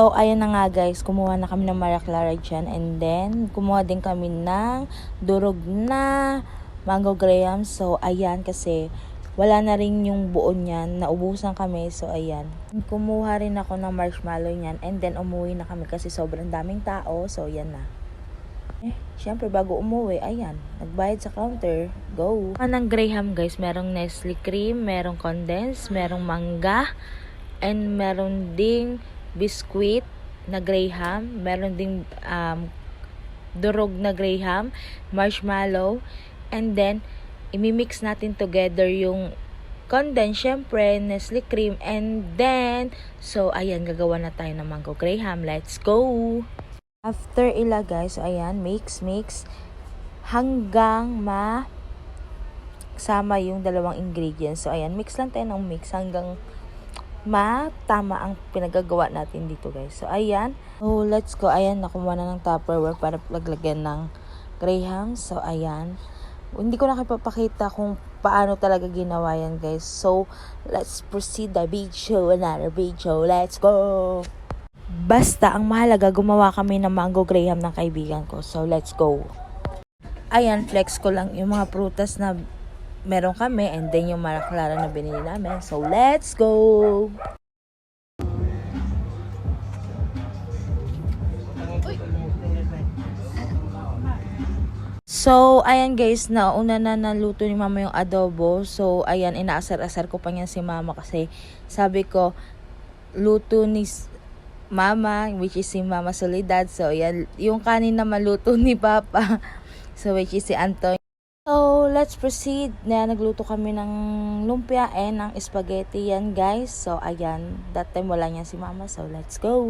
So, ayan na nga guys, kumuha na kami ng Maria Clara dyan. And then, kumuha din kami ng durog na mango graham. So, ayan kasi wala na rin yung buo niyan. Naubusan kami. So, ayan. Kumuha rin ako ng marshmallow niyan. And then, umuwi na kami kasi sobrang daming tao. So, ayan na. Syempre, bago umuwi, ayan. Nagbayad sa counter. Go! Ng graham guys, merong Nestle cream, merong condensed, merong mangga, and meron ding biscuit na graham, meron ding durog na graham, marshmallow, and then imimix natin together yung condensed, syempre, Nestle cream, and then, so ayan, gagawa na tayo ng mango graham. Let's go! After ilagay, so ayan, mix hanggang sama yung dalawang ingredients. So ayan, mix lang tayo ng mix hanggang tama ang pinagagawa natin dito guys. So ayan, so let's go. Ayan, nakumuha na ng Tupperware para paglagyan ng graham. So ayan, hindi ko na kapapakita kung paano talaga ginawa yan guys. So let's proceed the video, another video. Let's go! Basta ang mahalaga, gumawa kami ng mango graham ng kaibigan ko. So let's go. Ayan, flex ko lang yung mga prutas na meron kami, and then yung Maria Clara na binili namin. So, let's go! So, ayan guys, nauna na naluto ni mama yung adobo. So, ayan, inaasar-asar ko pa niya si mama kasi sabi ko, luto ni mama, which is si Mama Soledad. So, ayan, yung kanin na maluto ni Papa. So, which is si Anton. So, let's proceed. Nagluto kami ng lumpia and ng spaghetti yan, guys. So, ayan. That time wala niya si mama. So, let's go.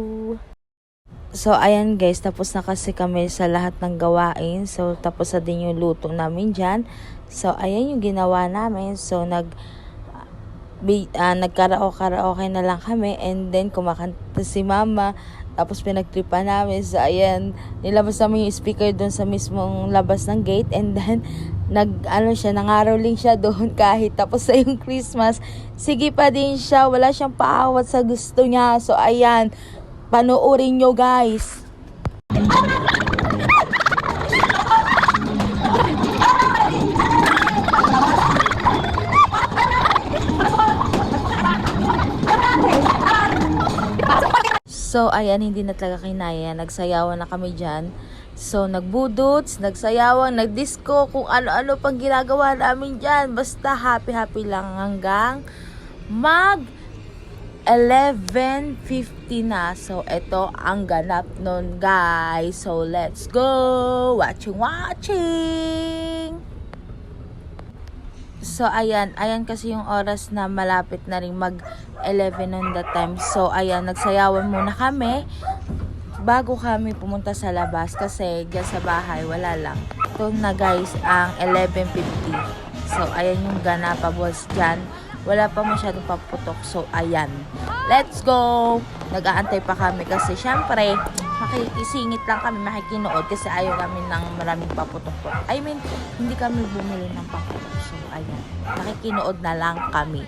So, ayan guys. Tapos na kasi kami sa lahat ng gawain. So, tapos na din yung luto namin dyan. So, ayan yung ginawa namin. So, nagkaraoke na lang kami. And then, kumakanta si mama. Tapos pinagtripan namin. So, ayan, nilabas namin yung speaker doon sa mismong labas ng gate. And then, nangaroling siya doon kahit tapos sa yung Christmas. Sige pa din siya. Wala siyang paawat sa gusto niya. So, ayan, panoorin nyo guys. So, ayan, hindi na talaga kinaya. Nagsayawan na kami dyan. So, nagbudots, nagsayawan, nagdisco, kung ano-ano pang ginagawa namin dyan. Basta happy-happy lang hanggang 11:50 na. So, ito ang ganap nun, guys. So, let's go! Watching! So, ayan kasi yung oras na malapit na rin mag-11 on that time. So, ayan, nagsayawan muna kami bago kami pumunta sa labas kasi dyan sa bahay, wala lang. Ito na guys, ang 11:50. So, ayan yung ganapabos dyan. Wala pa masyadong paputok. So, ayan. Let's go! Nag-aantay pa kami kasi syempre, makikisingit lang kami, makikinood kasi ayaw namin ng maraming paputok. I mean, hindi kami bumili ng paputok. So, ayan. Makikinood na lang kami.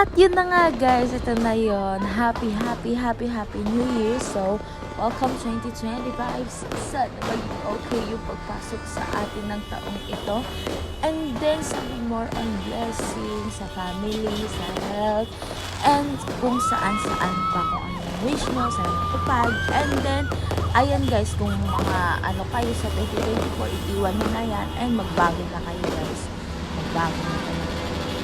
At yun na nga guys, ito na yun. Happy New Year. So, welcome 2025. Sana maging okay yung pagpasok sa atin ng taong ito. And then, sabi more on blessings sa family, sa health, and kung saan-saan pa kung ano yung wish mo, sana matupad. And then, ayan guys, kung mga ano kayo sa 2024, iiwan mo na yan and magbago na kayo guys. Magbago na kayo.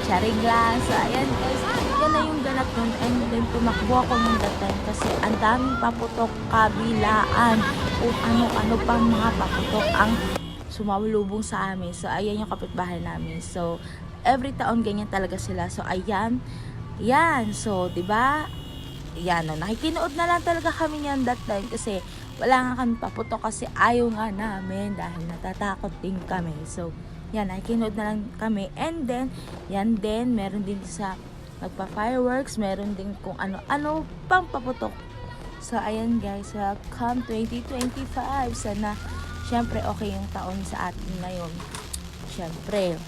Charing lang. So, ayan guys, yan na yung ganap nun. And then, tumakbo ako nung that time kasi ang daming paputok, kabilaan, kung ano-ano pang mga paputok ang sumawalubong sa amin. So, ayan yung kapitbahay namin. So, every taon ganyan talaga sila. So, ayan. Yan. So, diba? Yan, no, nakikinood na lang talaga kami niyan that time kasi wala nga kami paputok kasi ayaw nga namin dahil natatakot din kami. So, yan, ay kinood na lang kami. And then, yan din, meron din sa magpa-fireworks, meron din kung ano-ano pang paputok. So, ayan guys, welcome 2025. Sana, syempre, okay yung taon sa atin ngayon. Syempre,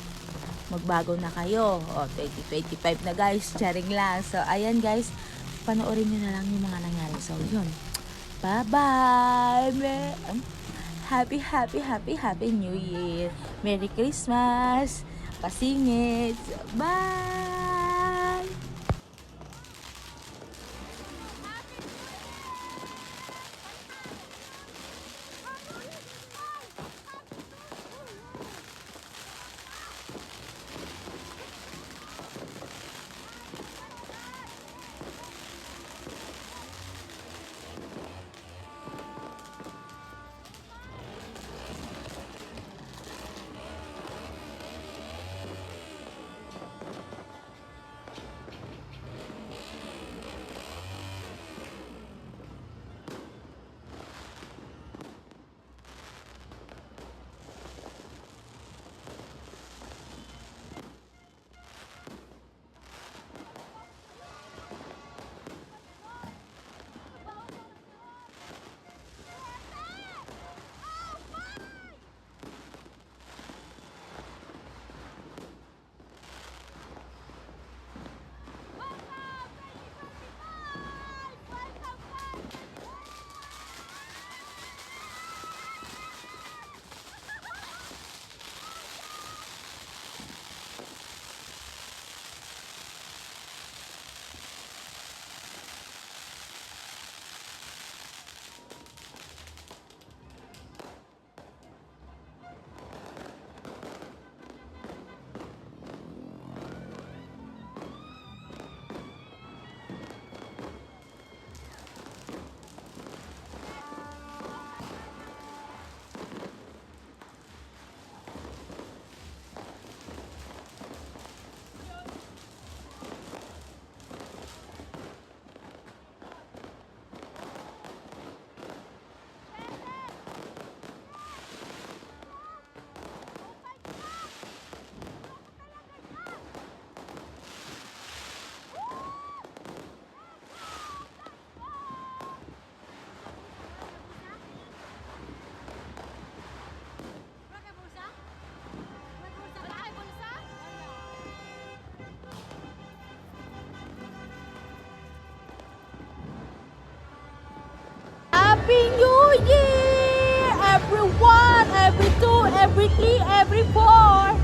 magbago na kayo. O, 2025 na guys, charing lang. So, ayan guys, panoorin nyo na lang yung mga nangyari. So, yun. Bye-bye! Happy New Year! Merry Christmas! Pasingit! Bye! Happy New Year! Everyone, every two, every three, every four.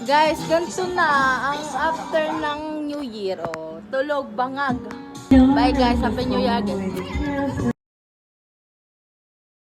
Guys, ganito na ang after ng New Year. Oh. Tulog, bangag. Bye guys, Happy New Year again.